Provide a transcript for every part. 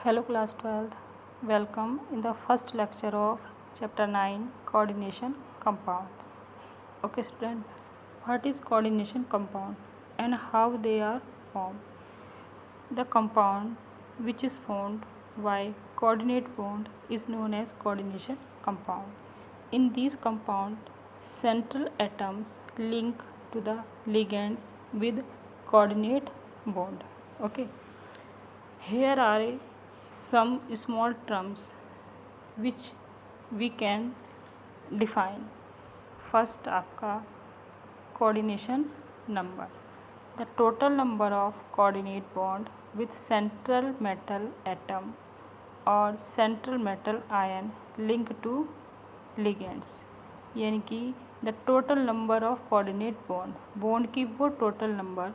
Hello class 12th, welcome in the first lecture of chapter 9 coordination compounds. Okay student, what is coordination compound and how they are formed? The compound which is formed by coordinate bond is known as coordination compound. In these compound, central atoms link to the ligands with coordinate bond. Okay, here are some small terms which we can define. First आपका coordination number, the total number of coordinate bond with central metal atom और central metal ion linked to ligands, यानी कि the total number of coordinate bond की वो total number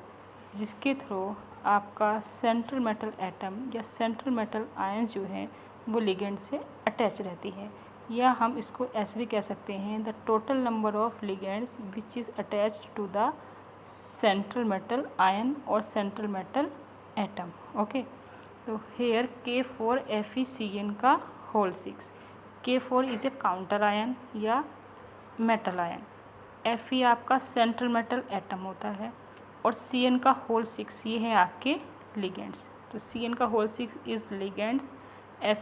जिसके through आपका central metal atom या central metal ions जो है वो लिगेंड से अटैच रहती है, या हम इसको ऐसे भी कह सकते हैं the total number of ligands which is attached to the central metal ion और सेंट्रल मेटल एटम. ओके, तो हेयर K4FeCN का whole 6. K4 is a counter ion या मेटल आयन. Fe आपका सेंट्रल मेटल एटम होता है और Cn का whole 6 ये है आपके लिगेंड्स. तो Cn का whole 6 is ligands,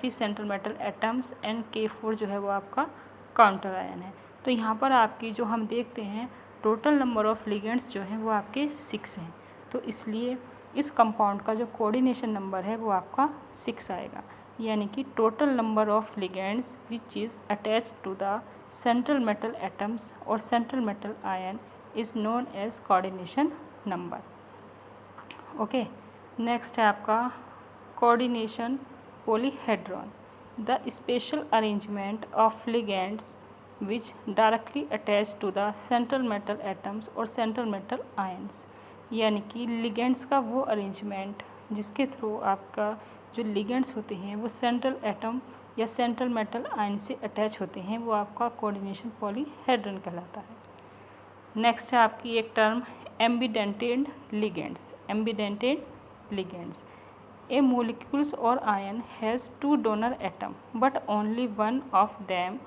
Fe central metal atoms and K4 जो है वो आपका काउंटर आयन है. तो यहाँ पर आपकी जो हम देखते हैं टोटल नंबर ऑफ लिगेंड्स जो हैं वो आपके 6 हैं. तो इसलिए इस कंपाउंड का जो कोऑर्डिनेशन नंबर है वो आपका 6 आएगा, यानी कि total number of ligands which is attach to the central metal atoms और central metal ion is known as coordination number. Okay, next है आपका coordination polyhedron, the spatial arrangement of ligands which directly attach to the central metal atoms और central metal ions, यानी कि ligands का वो arrangement जिसके through आपका जो लिगेंड्स होते हैं वो सेंट्रल एटम या सेंट्रल मेटल आयन से अटैच होते हैं, वो आपका कोऑर्डिनेशन पॉलीहेड्रॉन कहलाता है. नेक्स्ट है आपकी एक term ambidentate ligands. Ambidentate ligands, a molecules और ion has 2 donor atom but only one of them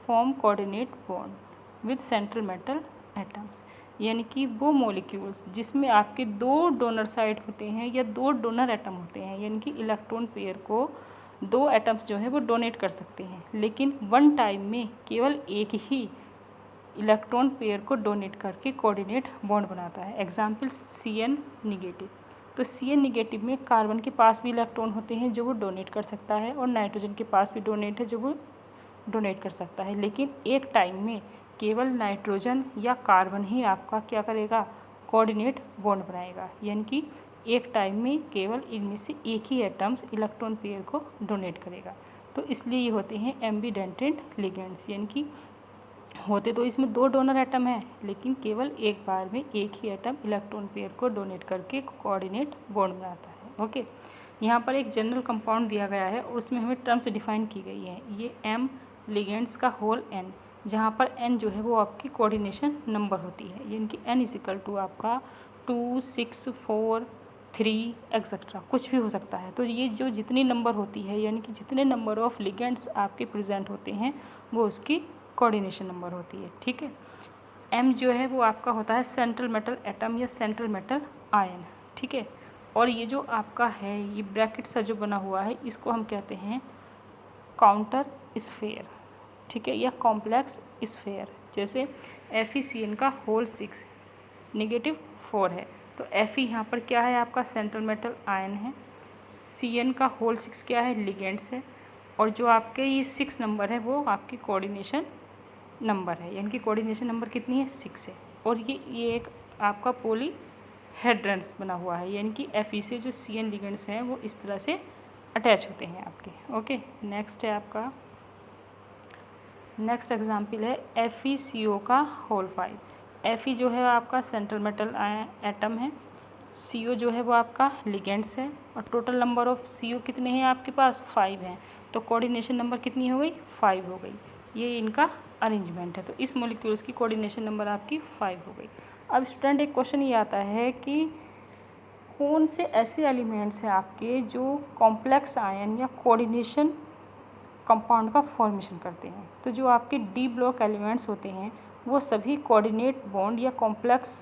form coordinate bond with central metal atoms, यानी कि वो मोलिक्यूल्स जिसमें आपके 2 डोनर साइड होते हैं या 2 डोनर एटम होते हैं, यानी कि इलेक्ट्रॉन पेयर को 2 एटम्स जो है वो डोनेट कर सकते हैं, लेकिन वन टाइम में केवल एक ही इलेक्ट्रॉन पेयर को डोनेट करके कोऑर्डिनेट बॉन्ड बनाता है. Example Cn negative. तो Cn निगेटिव में कार्बन के पास भी इलेक्ट्रॉन होते हैं जो वो डोनेट कर सकता है और नाइट्रोजन के पास भी डोनेट है जो वो डोनेट कर सकता है, लेकिन एक टाइम में केवल नाइट्रोजन या कार्बन ही आपका क्या करेगा, कोऑर्डिनेट बॉन्ड बनाएगा, यानी कि एक टाइम में केवल इनमें से एक ही एटम्स इलेक्ट्रॉन पेयर को डोनेट करेगा. तो इसलिए ये होते हैं एम्बिडेंटेड लिगेंड्स, यानी कि होते तो इसमें 2 डोनर एटम है लेकिन केवल एक बार में एक ही एटम इलेक्ट्रॉन पेयर को डोनेट करके कोऑर्डिनेट बॉन्ड बनाता है. ओके, यहाँ पर एक जनरल कंपाउंड दिया गया है और उसमें हमें टर्म्स डिफाइन की गई है. ये M लिगेंड्स का होल n, जहाँ पर n जो है वो आपकी कोऑर्डिनेशन नंबर होती है, यानी कि n इजिकल टू आपका 2, 6, 4, 3 एक्सेट्रा कुछ भी हो सकता है. तो ये जो जितनी नंबर होती है यानी कि जितने नंबर ऑफ लिगेंड्स आपके प्रेजेंट होते हैं वो उसकी कोऑर्डिनेशन नंबर होती है. ठीक है, M जो है वो आपका होता है सेंट्रल मेटल एटम या सेंट्रल मेटल आयन. ठीक है, और ये जो आपका है ये ब्रैकेट सा जो बना हुआ है इसको हम कहते हैं काउंटर स्फेयर. ठीक है, या कॉम्प्लेक्स स्फेयर. जैसे FeCN का होल 6 नेगेटिव 4 है, तो Fe यहाँ पर क्या है, आपका सेंट्रल मेटल आयन है. Cn का होल 6 क्या है, लिगेंड्स है. और जो आपके ये 6 नंबर है वो आपकी कोऑर्डिनेशन नंबर है, यानी कि कोऑर्डिनेशन नंबर कितनी है, 6 है. और ये एक आपका पॉलीहेड्रॉन्स बना हुआ है, यानी कि Fe से जो Cn लिगेंड्स हैं वो इस तरह से अटैच होते हैं आपके. ओके, नेक्स्ट है आपका नेक्स्ट एग्जाम्पल है FeCO का होल 5. Fe जो है आपका सेंट्रल मेटल एटम है, CO जो है वो आपका लिगेंड्स है और टोटल नंबर ऑफ CO कितने हैं आपके पास, 5 हैं. तो कोऑर्डिनेशन नंबर कितनी हो गई, 5 हो गई. ये इनका अरेंजमेंट है, तो इस मॉलिक्यूल्स की कोऑर्डिनेशन नंबर आपकी 5 हो गई. अब स्टूडेंट एक क्वेश्चन ये आता है कि कौन से ऐसे एलिमेंट्स हैं आपके जो कॉम्प्लेक्स आयन या कोऑर्डिनेशन कंपाउंड का फॉर्मेशन करते हैं। तो जो आपके डी ब्लॉक एलिमेंट्स होते हैं वो सभी कोऑर्डिनेट बॉन्ड या कॉम्प्लेक्स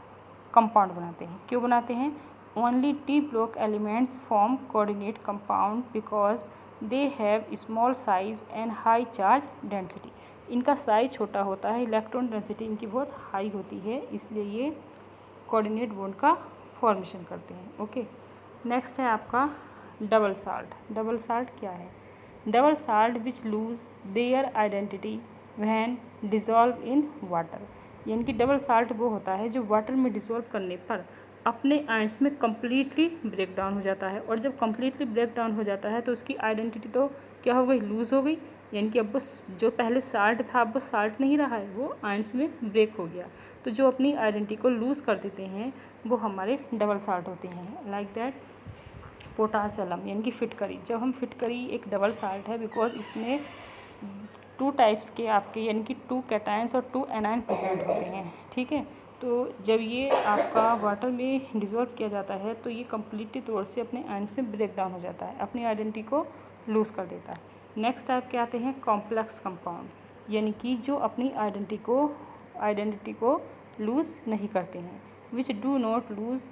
कंपाउंड बनाते हैं। क्यों बनाते हैं? Only D block elements form coordinate compound because they have small size and high charge density. इनका साइज छोटा होता है, इलेक्ट्रॉन डेंसिटी इनकी बहुत हाई होती है, इसलिए ये कोऑर्डिनेट बॉन्ड का फॉर्मेशन करते हैं। ओके, नेक्स्ट है आपका डबल साल्ट। डबल साल्ट क्या है? Double salt which lose their identity when dissolve in water. यानी कि डबल साल्ट वो होता है जो वाटर में डिज़ोल्व करने पर अपने आयंस में कम्प्लीटली ब्रेक डाउन हो जाता है, और जब कम्प्लीटली ब्रेक डाउन हो जाता है तो उसकी आइडेंटिटी तो क्या हो गई? लूज़ हो गई। यानी कि अब वो जो पहले साल्ट था अब वो साल्ट नहीं रहा है, वो आयंस में ब्रेक हो गया। तो जो अपनी आइडेंटिटी को लूज़ कर देते हैं वो हमारे डबल साल्ट होते हैं। लाइक दैट पोटास एलम यानी कि फिटकरी। जब हम फिटकरी एक डबल साल्ट है बिकॉज इसमें 2 टाइप्स के आपके यानी कि 2 कैटायंस और 2 एनायन प्रेजेंट होते हैं। ठीक है, तो जब ये आपका वाटर में डिज़ोल्व किया जाता है तो ये कम्प्लीटली तौर से अपने आयंस में ब्रेक डाउन हो जाता है, अपनी आइडेंटिटी को लूज़ कर देता है। नेक्स्ट टाइप के आते हैं कॉम्प्लेक्स कंपाउंड, यानी कि जो अपनी आइडेंटिटी को लूज़ नहीं करते हैं। Which do not lose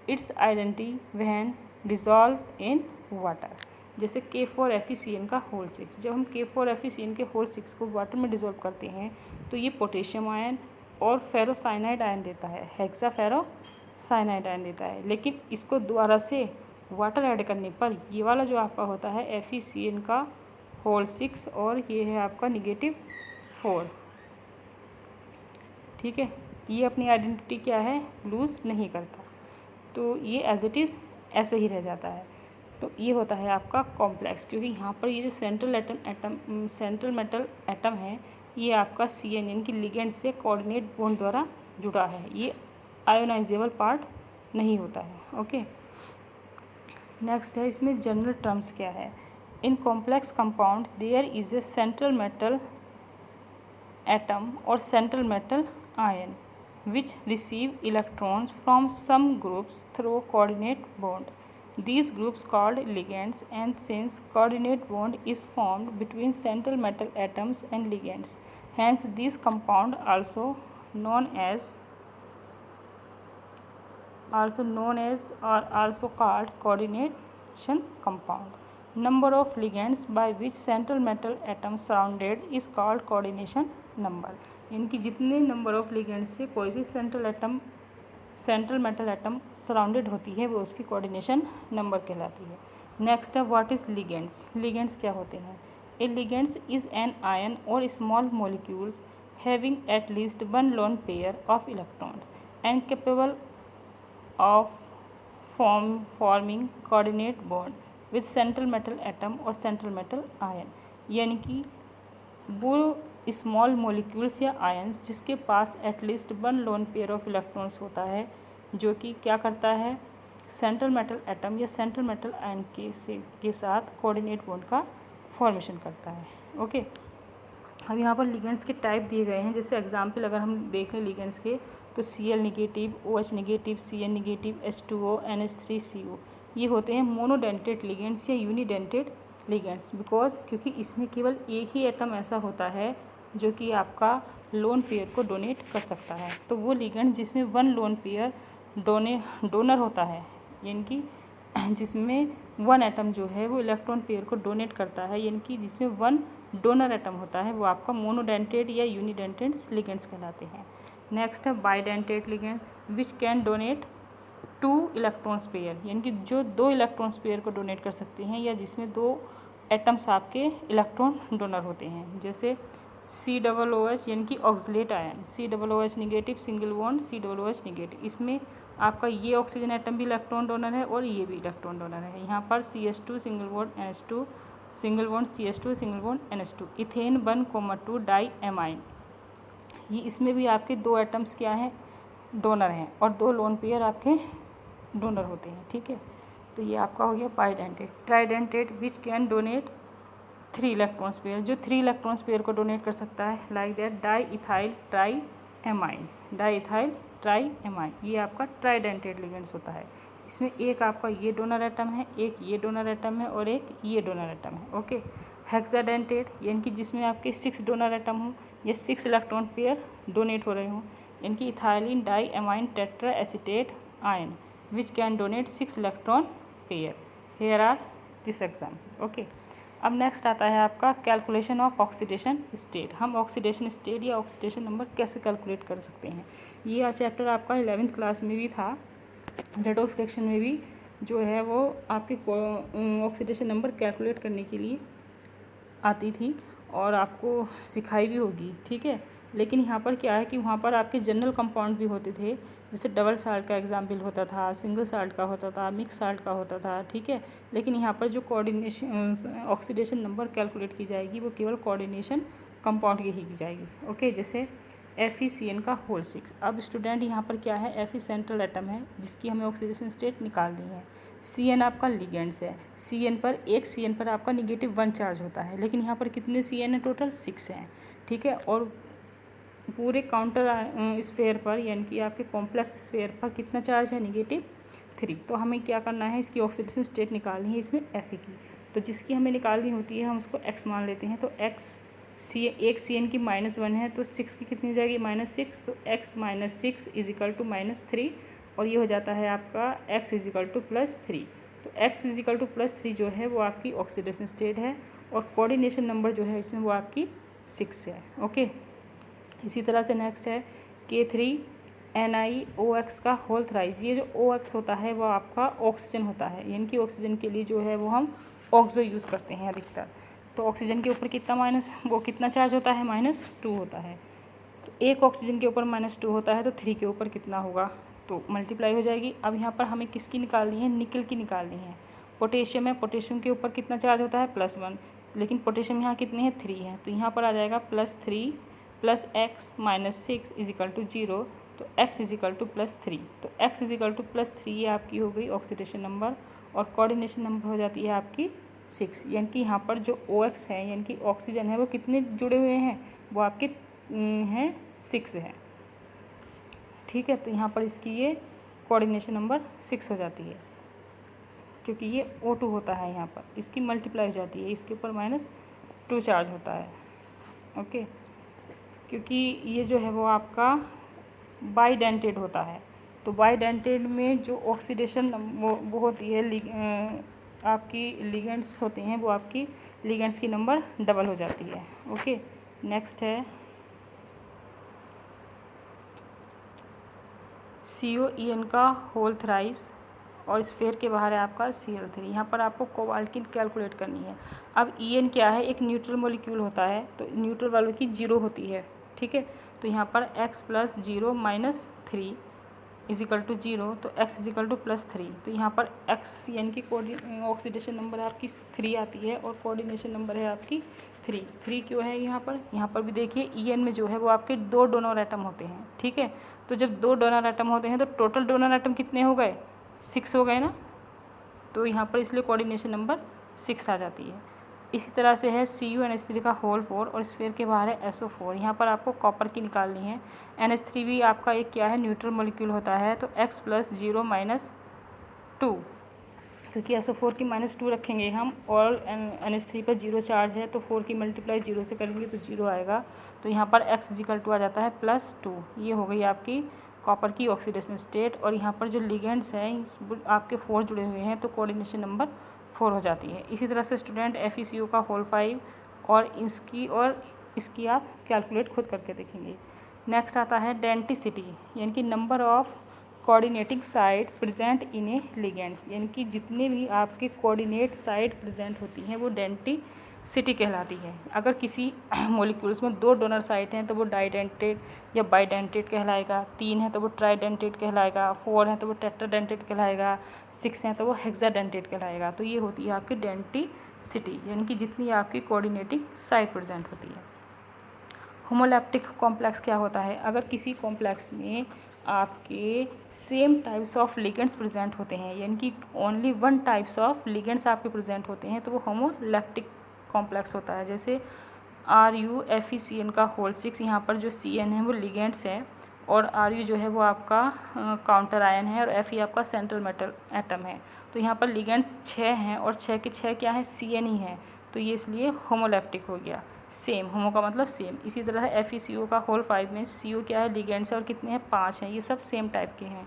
it's identity when dissolve in water. जैसे K4FeCN का होल 6। जब हम K4FeCN के होल 6 को वाटर में डिज़ोल्व करते हैं तो ये पोटेशियम आयन और फेरोसाइनाइड आयन देता है, हेक्सा फेरोसाइनाइड आयन देता है। लेकिन इसको दोबारा से वाटर ऐड करने पर ये वाला जो आपका होता है FeCN का होल 6 और ये है आपका -4। ठीक है, ये अपनी आइडेंटिटी क्या है? लूज़ नहीं करता, तो ये एज इट इज़ ऐसे ही रह जाता है। तो ये होता है आपका कॉम्प्लेक्स, क्योंकि यहाँ पर ये जो सेंट्रल मेटल एटम है ये आपका CN यानी कि लिगेंड से कोऑर्डिनेट बॉन्ड द्वारा जुड़ा है, ये आयोनाइजेबल पार्ट नहीं होता है। ओके, नेक्स्ट है इसमें जनरल टर्म्स क्या है। In complex compound there is a central metal atom और central metal ion which receive electrons from some groups through coordinate bond. These groups called ligands, and since coordinate bond is formed between central metal atoms and ligands, hence these compound also known as or also called coordination compound. Number of ligands by which central metal atom surrounded is called coordination number. इनकी जितने number of ligand से कोई भी central metal atom surrounded होती है वो उसकी coordination number कहलाती है। नेक्स्ट है व्हाट इज़ लिगेंड्स। लिगेंड्स क्या होते हैं? A ligands is an ion और small molecules having at least 1 lone pair of electrons and capable of forming coordinate bond with central metal atom और central metal ion. यानी कि वो small molecules या ions जिसके पास at least 1 lone pair of electrons होता है, जो कि क्या करता है? सेंट्रल मेटल एटम या सेंट्रल मेटल आयन के साथ कोऑर्डिनेट बॉन्ड का फॉर्मेशन करता है। ओके, अब यहाँ पर लिगेंड्स के टाइप दिए गए हैं। जैसे एग्जांपल अगर हम देख लें लिगेंड्स के तो Cl negative, OH negative, Cn negative, H2O, NH3CO ये होते हैं मोनोडेंटेड लिगेंड्स या यूनिडेंटेड लिगेंड्स। बिकॉज क्योंकि इसमें केवल एक ही एटम ऐसा होता है जो कि आपका लोन पेयर को डोनेट कर सकता है, तो वो लिगेंड जिसमें 1 लोन पेयर डोनर होता है, यानी कि जिसमें 1 एटम जो है वो इलेक्ट्रॉन पेयर को डोनेट करता है, यानी कि जिसमें 1 डोनर एटम होता है, वो आपका मोनोडेंटेड या यूनिडेंटेड लिगेंड्स कहलाते हैं। नेक्स्ट है bidentate ligands which can donate 2 electrons pair, यानी कि जो 2 इलेक्ट्रॉन्स पेयर को डोनेट कर सकते हैं या जिसमें 2 एटम्स आपके इलेक्ट्रॉन डोनर होते हैं। जैसे COOH यानी कि oxalate ion, COOH negative single bond COOH negative, इसमें आपका ये ऑक्सीजन एटम भी इलेक्ट्रॉन डोनर है और ये भी इलेक्ट्रॉन डोनर है। यहाँ पर CH2 single bond NH2 single bond CH2 single bond NH2। Ethane 1,2 diamine, ये इसमें भी आपके 2 एटम्स क्या हैं? डोनर हैं और 2 लोन पेयर आपके डोनर होते हैं। ठीक है, तो ये आपका हो गया bidentate. ट्राइडेंटेड which can donate 3 electrons pair, जो 3 इलेक्ट्रॉन्स पेयर को डोनेट कर सकता है। Like that di ethyl try amine, ये आपका ट्राइडेंटेड लिगेंड्स होता है। इसमें एक आपका ये डोनर एटम है, एक ये डोनर एटम है और एक ये डोनर एटम है। ओके, हेक्साडेंटेट यानी कि जिसमें आपके 6 डोनर एटम हों या 6 इलेक्ट्रॉन पेयर डोनेट हो रहे हों, यानी कि ethylene diamine tetra acetate ion which can donate 6 electron pair. Here are this example. Okay, अब नेक्स्ट आता है आपका कैलकुलेशन ऑफ ऑक्सीडेशन स्टेट। हम ऑक्सीडेशन स्टेट या ऑक्सीडेशन नंबर कैसे कैलकुलेट कर सकते हैं। ये चैप्टर आपका 11th क्लास में भी था, रेडॉक्स रिएक्शन में भी जो है वो आपके ऑक्सीडेशन नंबर कैलकुलेट करने के लिए आती थी और आपको सिखाई भी होगी, ठीक है। लेकिन यहाँ पर क्या है कि वहाँ पर आपके जनरल कंपाउंड भी होते थे, जैसे डबल साल्ट का एग्जाम्पल होता था, सिंगल साल्ट का होता था, मिक्स साल्ट का होता था, ठीक है। लेकिन यहाँ पर जो कोऑर्डिनेशन ऑक्सीडेशन नंबर कैलकुलेट की जाएगी वो केवल कोऑर्डिनेशन कंपाउंड की ही की जाएगी। ओके, जैसे FeCN का होल 6। अब स्टूडेंट यहाँ पर क्या है, Fe सेंट्रल एटम है जिसकी हमें ऑक्सीडेशन स्टेट निकालनी है। Cn आपका लिगेंड्स है, एक Cn पर आपका -1 चार्ज होता है, लेकिन यहाँ पर कितने Cn है, टोटल 6 हैं, ठीक है। और पूरे काउंटर स्फेयर पर यानी कि आपके कॉम्प्लेक्स स्फेयर पर कितना चार्ज है, -3। तो हमें क्या करना है, इसकी ऑक्सीडेशन स्टेट निकालनी है इसमें Fe की। तो जिसकी हमें निकालनी होती है हम उसको x मान लेते हैं। तो एक Cn की -1 है तो 6 की कितनी हो जाएगी, -6। तो x - 6 = -3 और ये हो जाता है आपका x = +3। तो x = +3 जो है वो आपकी ऑक्सीडेशन स्टेट है और कोऑर्डिनेशन नंबर जो है इसमें वो आपकी 6 है। ओके, इसी तरह से नेक्स्ट है K3NiOX का होल थ्राइस। ये जो OX होता है वो आपका ऑक्सीजन होता है, यानी कि ऑक्सीजन के लिए जो है वो हम ऑक्सो यूज़ करते हैं अधिकतर। तो ऑक्सीजन के ऊपर कितना चार्ज होता है, -2 होता है। तो एक ऑक्सीजन के ऊपर -2 होता है तो 3 के ऊपर कितना होगा, तो मल्टीप्लाई हो जाएगी। अब यहाँ पर हमें किसकी निकालनी है, निकल की निकालनी है। पोटेशियम है, पोटेशियम के ऊपर कितना चार्ज होता है, +1, लेकिन पोटेशियम यहाँ कितने हैं, 3 है। तो यहाँ पर आ जाएगा +3 + x - 6 = 0। तो x = +3। तो x = +3 ये आपकी हो गई ऑक्सीडेशन नंबर और कोऑर्डिनेशन नंबर हो जाती है आपकी 6। यानी कि यहाँ पर जो OX है यानी कि ऑक्सीजन है वो कितने जुड़े हुए हैं, वो आपके हैं 6 है, ठीक है। तो यहाँ पर इसकी ये कोऑर्डिनेशन नंबर 6 हो जाती है क्योंकि ये O2 होता है, यहाँ पर इसकी मल्टीप्लाई हो जाती है, इसके ऊपर -2 चार्ज होता है। ओके, क्योंकि ये जो है वो आपका बाइडेंटेड होता है। तो बाइडेंटेड में जो ऑक्सीडेशन वो होती है आपकी लिगेंड्स होते हैं, वो आपकी लिगेंड्स की नंबर डबल हो जाती है। ओके, नेक्स्ट है COEN का होल थ्राइस और स्फेयर के बाहर है आपका Cl3। यहाँ पर आपको कोबाल्ट की कैलकुलेट करनी है। अब EN क्या है, एक न्यूट्रल मॉलिक्यूल होता है, तो न्यूट्रल वालों की 0 होती है, ठीक है। तो यहाँ पर x + 0 - 3 = 0, तो x = +3। तो यहाँ पर x यानी कि ऑक्सीडेशन नंबर आपकी 3 आती है और कोऑर्डिनेशन नंबर है आपकी 3 क्यों है यहाँ पर भी देखिए EN में जो है वो आपके 2 डोनर एटम होते हैं, ठीक है। तो जब 2 डोनर एटम होते हैं तो टोटल डोनर एटम कितने हो गए, 6 हो गए ना। तो यहाँ पर इसलिए कोऑर्डिनेशन नंबर 6 आ जाती है। इसी तरह से है CuNH3 का होल 4 और स्फेयर के बाहर है SO4। यहाँ पर आपको कॉपर की निकालनी है। NH3 भी आपका एक क्या है, न्यूट्रल मॉलिक्यूल होता है। तो x + 0 - 2, क्योंकि SO4 की -2 रखेंगे हम और NH3 पर 0 चार्ज है तो 4 की मल्टीप्लाई 0 से करेंगे तो 0 आएगा। तो यहाँ पर x = आ जाता है +2। ये हो गई आपकी कॉपर की ऑक्सीडेशन स्टेट और यहाँ पर जो लिगेंड्स हैं आपके 4 जुड़े हुए हैं तो कोऑर्डिनेशन नंबर 4 हो जाती है। इसी तरह से स्टूडेंट FeCO का होल 5 और इसकी आप कैलकुलेट खुद करके देखेंगे। नेक्स्ट आता है डेंटिसिटी, यानी कि number of coordinating side present in A ligands, यानी कि जितने भी आपके कोऑर्डिनेट साइड प्रेजेंट होती हैं वो डेंटिसिटी कहलाती है। अगर किसी मॉलिक्यूल्स में 2 डोनर साइट हैं तो वो डाइडेंटेट या बाइडेंटेट कहलाएगा, 3 है तो वो ट्राइडेंटेट कहलाएगा, 4 है तो वो टेट्राडेंटेट कहलाएगा, 6 है तो वो हेक्साडेंटेट कहलाएगा। तो ये होती है आपकी डेंटिसिटी, यानी कि जितनी आपकी कोऑर्डिनेटिंग साइड प्रेजेंट होती है। होमोलैप्टिक कॉम्प्लेक्स क्या होता है, अगर किसी कॉम्प्लेक्स में आपके same types of ligands present होते हैं, यानी कि ओनली 1 टाइप्स ऑफ लिगेंड्स आपके प्रेजेंट होते हैं तो वो होमोलैप्टिक कॉम्प्लेक्स होता है। जैसे RuFeCN का होल 6, यहाँ पर जो CN है वो लिगेंड्स है और Ru जो है वो आपका काउंटर आयन है, और Fe आपका सेंट्रल मेटल एटम है। तो यहाँ पर लिगेंड्स 6 हैं और 6 के 6 क्या है, Cn ही है, तो ये इसलिए होमोलैप्टिक हो गया। सेम, होमो का मतलब सेम। इसी तरह FeCO का होल 5 में CO क्या है, लिगेंड्स, और कितने हैं, 5 हैं, ये सब सेम टाइप के हैं।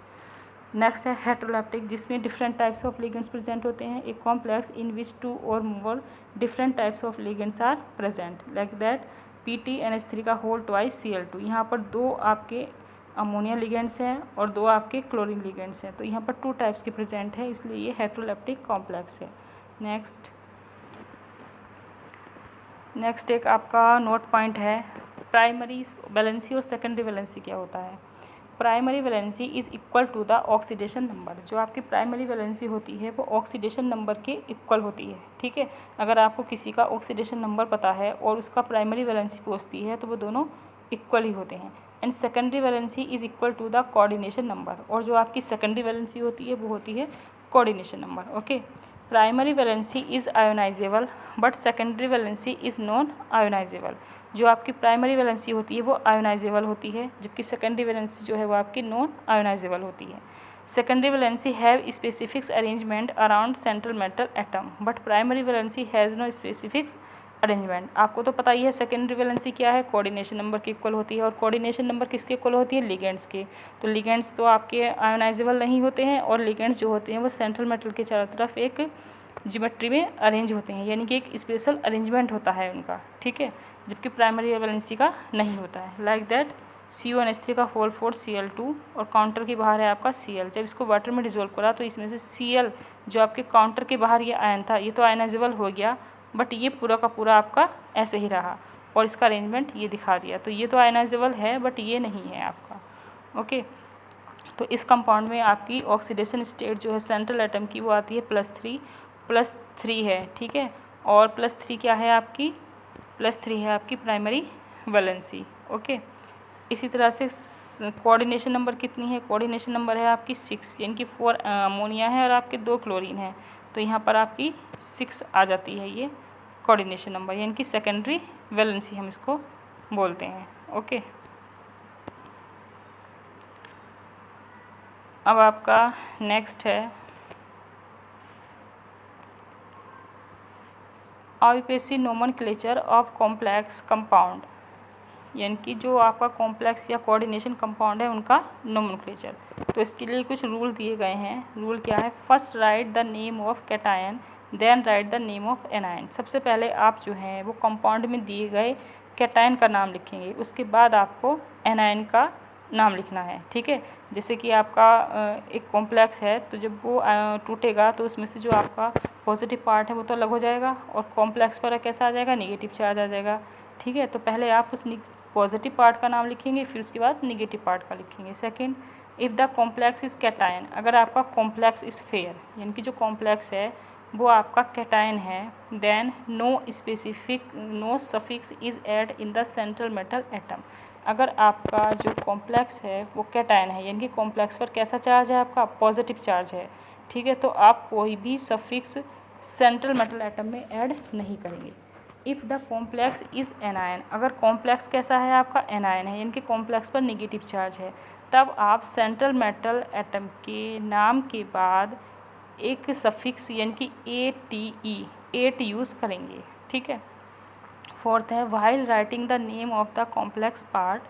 नेक्स्ट है हेटेरोलैप्टिक, जिसमें different types of ligands present होते हैं। एक कॉम्प्लेक्स इन विच 2 और more different types of ligands are present, like that PTNH3 का होल ट्वाइस Cl2। यहाँ पर 2 आपके अमोनिया लिगेंड्स हैं और 2 आपके क्लोरीन लिगेंड्स हैं, तो यहाँ पर 2 टाइप्स के प्रेजेंट है, इसलिए ये हेटेरोलैप्टिक कॉम्प्लेक्स है। नेक्स्ट एक आपका नोट पॉइंट है, प्राइमरी वैलेंसी और सेकेंडरी वैलेंसी क्या होता है। Primary valency is equal to the oxidation number. जो आपकी प्राइमरी वैलेंसी होती है वो ऑक्सीडेशन नंबर के इक्वल होती है, ठीक है। अगर आपको किसी का ऑक्सीडेशन नंबर पता है और उसका प्राइमरी वैलेंसी पूछती है तो वो दोनों इक्वल ही होते हैं। And secondary valency is equal to the coordination number, और जो आपकी सेकेंडरी वैलेंसी होती है वो होती है coordination number, okay. Primary valency is ionisable but secondary valency is non ionisable. जो आपकी प्राइमरी वैलेंसी होती है वो आयोनाइजेबल होती है, जबकि सेकेंडरी वैलेंसी जो है वो आपकी नॉन आयोनाइजेबल होती है। Secondary valency have specifics arrangement around central metal atom, but primary valency has no specifics arrangement. आपको तो पता ही है सेकेंडरी वैलेंसी क्या है, कोऑर्डिनेशन नंबर के इक्वल होती है, और कोऑर्डिनेशन नंबर किसके इक्वल होती है, लिगेंड्स के। तो लिगेंड्स तो आपके आयोनाइजेबल नहीं होते हैं, और लिगेंड्स जो होते हैं वो सेंट्रल मेटल के चारों तरफ एक ज्योमेट्री में अरेंज होते हैं, यानी कि एक स्पेशल अरेंजमेंट होता है उनका, ठीक है, जबकि प्राइमरी वैलेंसी का नहीं होता है। लाइक दैट CO NH3 का होल 4 Cl2, और काउंटर के बाहर है आपका Cl। जब इसको वाटर में डिजोल्व करा तो इसमें से Cl जो आपके काउंटर के बाहर ये आयन था, ये तो आयनाइजेबल हो गया, बट ये पूरा का पूरा आपका ऐसे ही रहा, और इसका अरेंजमेंट ये दिखा दिया, तो ये तो आयनाइजेबल है बट ये नहीं है आपका, ओके। तो इस कंपाउंड में आपकी ऑक्सीडेशन स्टेट जो है सेंट्रल एटम की वो आती है +3 है, ठीक है। और +3 क्या है आपकी, +3 है आपकी प्राइमरी वैलेंसी, ओके। इसी तरह से कोऑर्डिनेशन नंबर कितनी है, कोऑर्डिनेशन नंबर है आपकी 6, यानी कि 4 अमोनिया है और आपके 2 क्लोरीन है, तो यहाँ पर आपकी 6 आ जाती है ये कोऑर्डिनेशन नंबर, यानी कि सेकेंडरी वैलेंसी हम इसको बोलते हैं, ओके। अब आपका नेक्स्ट है IUPAC nomenclature of complex compound, यानी कि जो आपका कॉम्प्लेक्स या कोऑर्डिनेशन कंपाउंड है उनका नोमेनक्लेचर। तो इसके लिए कुछ रूल दिए गए हैं। रूल क्या है, first write the name of cation then write the name of anion. सबसे पहले आप जो है वो कंपाउंड में दिए गए कैटायन का नाम लिखेंगे, उसके बाद आपको एनायन का नाम लिखना है, ठीक है। जैसे कि आपका एक कॉम्प्लेक्स है, तो जब वो टूटेगा तो उसमें से जो आपका पॉजिटिव पार्ट है वो तो अलग हो जाएगा, और कॉम्प्लेक्स पर कैसा आ जाएगा, नेगेटिव चार्ज आ जाएगा, ठीक है। तो पहले आप उस पॉजिटिव पार्ट का नाम लिखेंगे, फिर उसके बाद नेगेटिव पार्ट का लिखेंगे। Second, if the complex is cation, अगर आपका कॉम्प्लेक्स इज़ फेयर, यानी कि जो कॉम्प्लेक्स है वो आपका कैटायन है, then no suffix is add in the central metal atom. अगर आपका जो कॉम्प्लेक्स है वो कैटायन है, यानी कि कॉम्प्लेक्स पर कैसा चार्ज है, आपका पॉजिटिव चार्ज है, ठीक है, तो आप कोई भी सफिक्स सेंट्रल मेटल एटम में ऐड नहीं करेंगे। If the complex is anion, अगर कॉम्प्लेक्स कैसा है आपका, एनायन है, यानी कि कॉम्प्लेक्स पर नेगेटिव चार्ज है, तब आप सेंट्रल मेटल एटम के नाम के बाद एक सफिक्स यानी कि एट यूज़ करेंगे, ठीक है। फोर्थ है, while writing the name of the complex part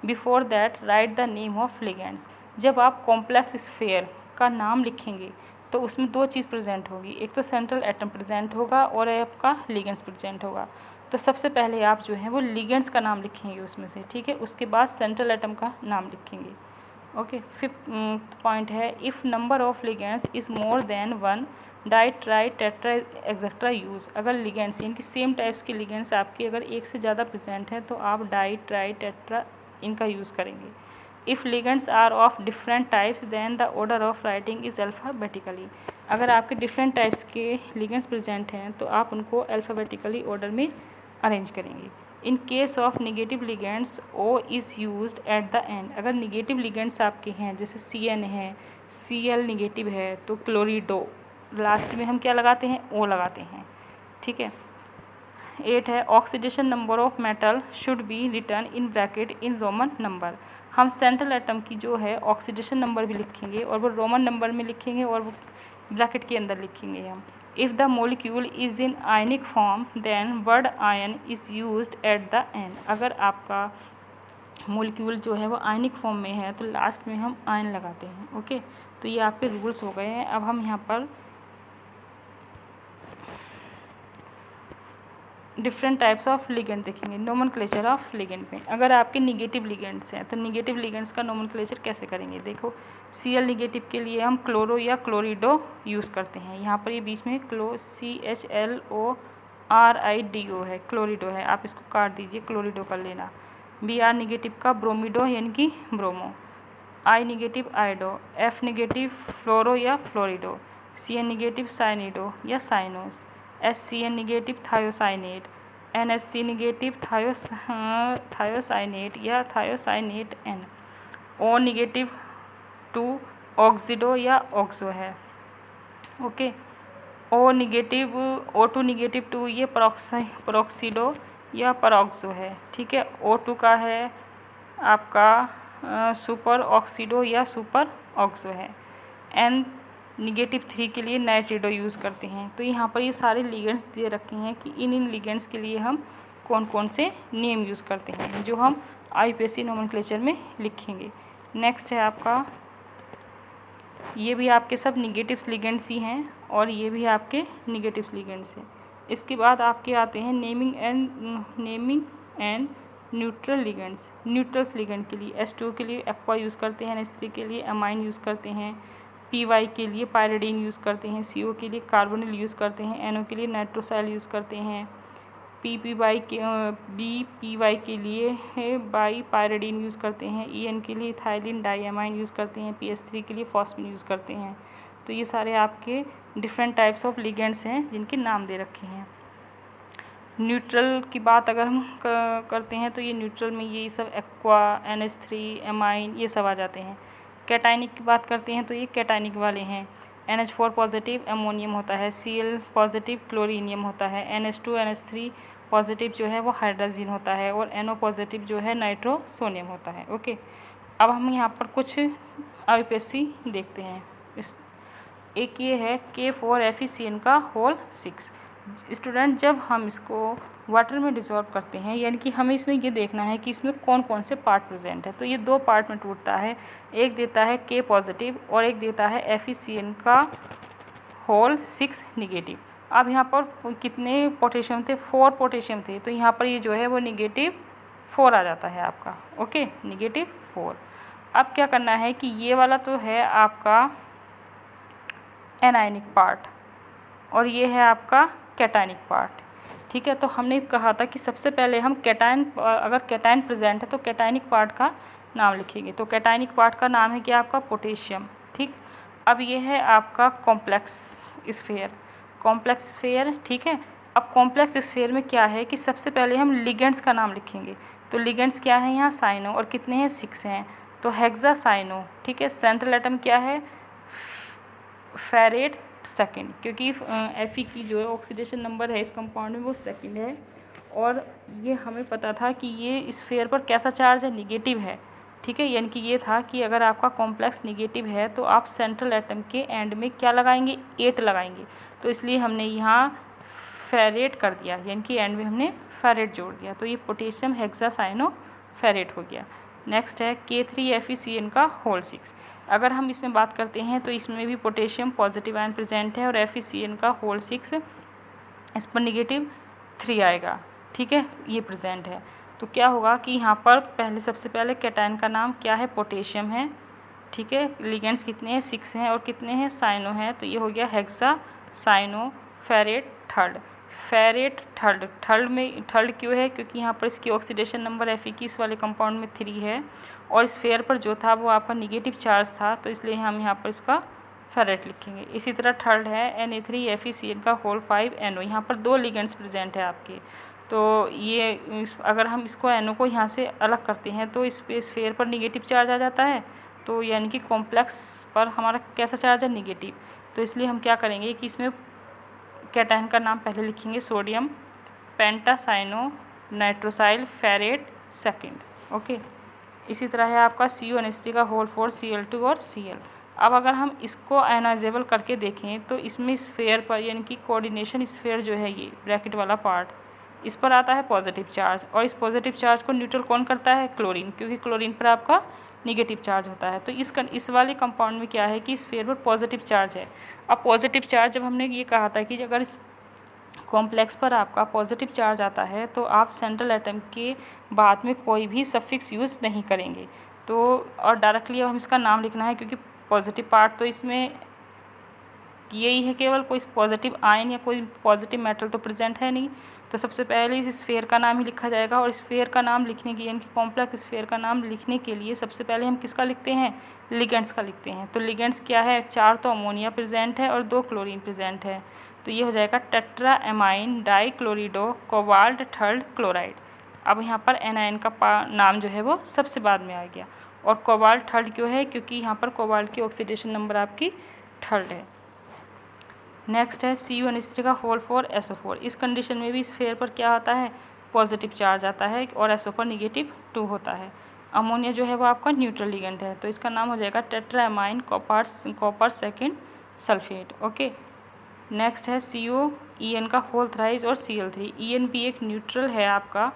before that right the name of ligands. जब आप कॉम्प्लेक्स स्फेयर का नाम लिखेंगे तो उसमें 2 चीज़ प्रेजेंट होगी, एक तो सेंट्रल एटम प्रेजेंट होगा और आपका लिगेंड्स प्रेजेंट होगा। तो सबसे पहले आप जो है वो लिगेंड्स का नाम लिखेंगे उसमें से, ठीक है, उसके बाद सेंट्रल एटम का नाम लिखेंगे, ओके। फिफ्थ पॉइंट है, if number of ligands is more than 1 die tri tetra etcetera use. अगर लिगेंड्स यानी कि सेम टाइप्स के लिगेंड्स आपके अगर एक से ज़्यादा प्रेजेंट हैं तो आप डाई ट्राई टेट्रा इनका यूज़ करेंगे। If ligands are of different types then the order of writing is alphabetically. अगर आपके डिफरेंट टाइप्स के लिगेंड्स प्रेजेंट हैं तो आप उनको अल्फ़ाबेटिकली ऑर्डर में अरेंज करेंगे। In case of negative ligands O is used at the end. अगर निगेटिव लिगेंड्स आपके हैं जैसे Cn है, Cl निगेटिव है, तो क्लोरिडो लास्ट में हम क्या लगाते हैं, ओ लगाते हैं, ठीक है। 8 है, oxidation number of metal should be return in bracket in Roman number. हम सेंट्रल एटम की जो है ऑक्सीडेशन नंबर भी लिखेंगे और वो रोमन नंबर में लिखेंगे और वो ब्रैकेट के अंदर लिखेंगे हम। If the molecule is in ionic form then word ion is used at the end. अगर आपका मोलिक्यूल जो है वो आयनिक फॉर्म में है तो लास्ट में हम आयन लगाते हैं। ओके, तो ये आपके रूल्स हो गए हैं। अब हम यहाँ पर डिफरेंट टाइप्स ऑफ लिगेंड देखेंगे। नोमेनक्लेचर ऑफ लिगेंड में अगर आपके निगेटिव लिगेंड्स हैं तो निगेटिव लिगेंड्स का नोमेनक्लेचर कैसे करेंगे। देखो, Cl निगेटिव के लिए हम क्लोरो या क्लोरिडो यूज़ करते हैं। यहाँ पर ये बीच में CHLORIDO है, क्लोरिडो है, आप इसको काट दीजिए, क्लोरिडो कर लेना। Br निगेटिव का ब्रोमिडो यानी कि bromo. I negative iodo. F negative fluoro या फ्लोरिडो। Cn निगेटिव साइनिडो या cyanos. SCN negative thiocyanate. NHC negative thiocyanate या thiocyanate N। O negative 2 oxido या ऑक्सो है। Okay, O negative O2 negative 2 ये परोक्सीडो या परऑक्सो है। ठीक है, O2 का है आपका सुपर ऑक्सीडो या सुपर ऑक्सो है। N निगेटिव 3 के लिए नाइट्रिडो यूज़ करते हैं। तो यहाँ पर ये सारे लिगेंड्स दे रखे हैं कि इन लिगेंड्स के लिए हम कौन कौन से नेम यूज़ करते हैं, जो हम IUPAC नोमेनक्लेचर में लिखेंगे। नेक्स्ट है आपका, ये भी आपके सब निगेटिव लिगेंड्स ही हैं और ये भी आपके निगेटिव लिगेंड्स हैं। इसके बाद आपके आते हैं naming and neutral ligands. Neutrals ligand के लिए H2 के लिए एक्वा यूज़ करते हैं, NH3 के लिए एमाइन यूज़ करते हैं, PY के लिए पायरिडीन यूज़ करते हैं, CO के लिए कार्बोनिल यूज़ करते हैं, NO के लिए नाइट्रोसाइल यूज़ करते हैं, BPY के लिए बाई पायरिडीन यूज़ करते हैं, EN के लिए इथाइलिन डाइएमाइन यूज़ करते हैं, PS3 के लिए फॉस्फिन यूज़ करते हैं। तो ये सारे आपके डिफरेंट टाइप्स ऑफ लिगेंड्स हैं जिनके नाम दे रखे हैं। न्यूट्रल की बात अगर हम करते हैं तो ये न्यूट्रल में ये सब एक्वा, NH3, एमाइन ये सब आ जाते हैं। कैटाइनिक की बात करते हैं तो ये कैटाइनिक वाले हैं। NH4 पॉजिटिव अमोनियम होता है, Cl पॉजिटिव क्लोरीनियम होता है, NH2 NH3 पॉजिटिव जो है वो हाइड्रोजन होता है और NO पॉजिटिव जो है नाइट्रोसोनियम होता है। ओके, अब हम यहाँ पर कुछ IUPAC देखते हैं। एक ये है K4FeCN का होल 6। स्टूडेंट, जब हम इसको वाटर में डिसॉल्व करते हैं यानी कि हमें इसमें ये देखना है कि इसमें कौन कौन से पार्ट प्रेजेंट है, तो ये 2 पार्ट में टूटता है। एक देता है K पॉजिटिव और एक देता है FeCN का होल 6 निगेटिव। अब यहाँ पर कितने पोटेशियम थे, 4 पोटेशियम थे, तो यहाँ पर ये जो है वो निगेटिव 4 आ जाता है आपका। Okay, negative 4। अब क्या करना है कि ये वाला तो है आपका एनायनिक पार्ट और ये है आपका कैटायनिक पार्ट। ठीक है, तो हमने कहा था कि सबसे पहले हम कैटायन, अगर कैटायन प्रेजेंट है तो कैटायनिक पार्ट का नाम लिखेंगे। तो कैटायनिक पार्ट का नाम है क्या आपका पोटेशियम। ठीक, अब ये है आपका कॉम्प्लेक्स स्फेयर। ठीक है, अब कॉम्प्लेक्स स्फेयर में क्या है कि सबसे पहले हम लिगेंड्स का नाम लिखेंगे। तो लिगेंड्स क्या है यहाँ, साइनो, और कितने हैं, 6 हैं, तो हेक्सा साइनो। ठीक है, सेंट्रल एटम क्या है, फेरेट सेकंड, क्योंकि Fe की जो है ऑक्सीडेशन नंबर है इस कंपाउंड में वो सेकंड है। और ये हमें पता था कि ये स्फेयर पर कैसा चार्ज है, निगेटिव है। ठीक है, यानी कि ये था कि अगर आपका कॉम्प्लेक्स निगेटिव है तो आप सेंट्रल एटम के एंड में क्या लगाएंगे, 8 लगाएंगे। तो इसलिए हमने यहाँ फेरेट कर दिया, यानी कि एंड में हमने फेरेट जोड़ दिया। तो ये पोटेशियम हेक्सासाइनो फेरेट हो गया। नेक्स्ट है K3FeCN का होल 6। अगर हम इसमें बात करते हैं तो इसमें भी पोटेशियम पॉजिटिव आयन प्रेजेंट है और FeCN का होल 6, इस पर निगेटिव 3 आएगा। ठीक है, ये प्रेजेंट है। तो क्या होगा कि यहाँ पर सबसे पहले कैटायन का नाम क्या है, पोटेशियम है। ठीक है, लिगेंड्स कितने हैं, 6 हैं, और कितने हैं, साइनो है, तो ये हो गया हेक्सा साइनो फेरेट थर्ड क्यों है, क्योंकि यहाँ पर इसकी ऑक्सीडेशन नंबर Fe की इस वाले कंपाउंड में 3 है और इस फेयर पर जो था वो आपका निगेटिव चार्ज था, तो इसलिए हम यहाँ पर इसका फेरेट लिखेंगे। इसी तरह थर्ड है Na3FeCN का होल 5 NO। यहाँ पर 2 लिगेंड्स प्रेजेंट है आपके, तो ये अगर हम इसको NO को यहाँ से अलग करते हैं तो इस फेयर पर निगेटिव चार्ज आ जाता है, तो यानी कि कॉम्प्लेक्स पर हमारा कैसा चार्ज है, निगेटिव। तो इसलिए हम क्या करेंगे कि इसमें कैटायन का नाम पहले लिखेंगे, सोडियम पेंटासाइनो नाइट्रोसाइल फेरेट सेकंड। ओके, इसी तरह है आपका CO का होल 4 Cl2 और Cl। अब अगर हम इसको आयनाइजेबल करके देखें तो इसमें स्फेयर पर यानी कि कोऑर्डिनेशन स्फेयर जो है ये ब्रैकेट वाला पार्ट, इस पर आता है पॉजिटिव चार्ज और इस पॉजिटिव चार्ज को न्यूट्रल कौन करता है? क्लोरीन, क्योंकि क्लोरीन पर आपका निगेटिव चार्ज होता है। तो इस वाले कंपाउंड में क्या है कि स्फेयर पर पॉजिटिव चार्ज है। अब पॉजिटिव चार्ज जब हमने ये कहा था कि अगर इस कॉम्प्लेक्स पर आपका पॉजिटिव चार्ज आता है तो आप सेंट्रल एटम के बाद में कोई भी सफिक्स यूज़ नहीं करेंगे। तो और डायरेक्टली अब हम इसका नाम लिखना है, क्योंकि पॉजिटिव पार्ट तो इसमें यही है, केवल कोई पॉजिटिव आयन या कोई पॉजिटिव मेटल तो प्रेजेंट है नहीं। तो सबसे पहले इस स्फेयर का नाम ही लिखा जाएगा और स्फेयर का नाम लिखने की यानी कि कॉम्प्लेक्स स्फेयर का नाम लिखने के लिए सबसे पहले हम किसका लिखते हैं? लिगेंड्स का लिखते हैं। तो लिगेंड्स क्या है? 4 तो अमोनिया प्रेजेंट है और 2 क्लोरीन प्रेजेंट है। तो ये हो जाएगा tetra amine डाइक्लोरिडो cobalt third chloride. अब यहाँ पर एनायन का नाम जो है वो सबसे बाद में आ गया। और कोबाल्ट थर्ड क्यों है? क्योंकि यहाँ पर कोबाल्ट की ऑक्सीडेशन नंबर आपकी थर्ड है। नेक्स्ट है CO का होल 4 SO4। इस कंडीशन में भी स्फेयर पर क्या आता है? पॉजिटिव चार्ज आता है और SO पर निगेटिव 2 होता है। अमोनिया जो है वो आपका न्यूट्रल लिगेंड है, तो इसका नाम हो जाएगा tetraammine copper second sulphate. Okay, next है COEN का होल थ्राइस और Cl3। EN भी एक न्यूट्रल है आपका,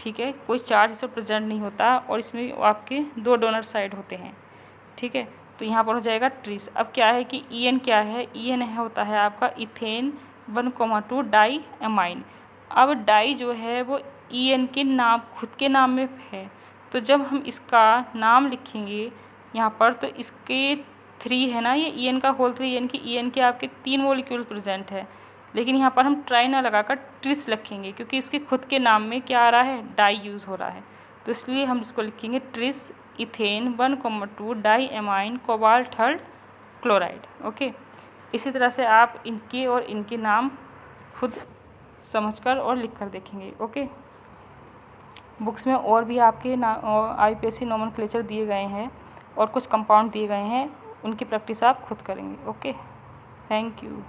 ठीक है, कोई चार्ज इसमें प्रेजेंट नहीं होता और इसमें आपके 2 डोनर साइड होते हैं, ठीक है। तो यहाँ पर हो जाएगा ट्रिस। अब क्या है कि EN क्या है? EN होता है आपका इथेन 1,2 डाई एमाइन। अब डाई जो है वो EN के नाम खुद के नाम में है, तो जब हम इसका नाम लिखेंगे यहाँ पर तो इसके 3 है ना, ये EN का होल 3 यानी कि EN के आपके 3 मॉलिक्यूल प्रेजेंट है, लेकिन यहाँ पर हम ट्राई ना लगाकर ट्रिस लिखेंगे क्योंकि इसके खुद के नाम में क्या आ रहा है? डाई यूज़ हो रहा है। तो इसलिए हम इसको लिखेंगे tris ethane 1,2 diamine cobalt third chloride. Okay, इसी तरह से आप इनके और इनके नाम खुद समझकर और लिखकर देखेंगे। ओके, बुक्स में और भी आपके IUPAC नोमेनक्लेचर दिए गए हैं और कुछ कंपाउंड दिए गए हैं, उनकी प्रैक्टिस आप खुद करेंगे। Okay, thank you.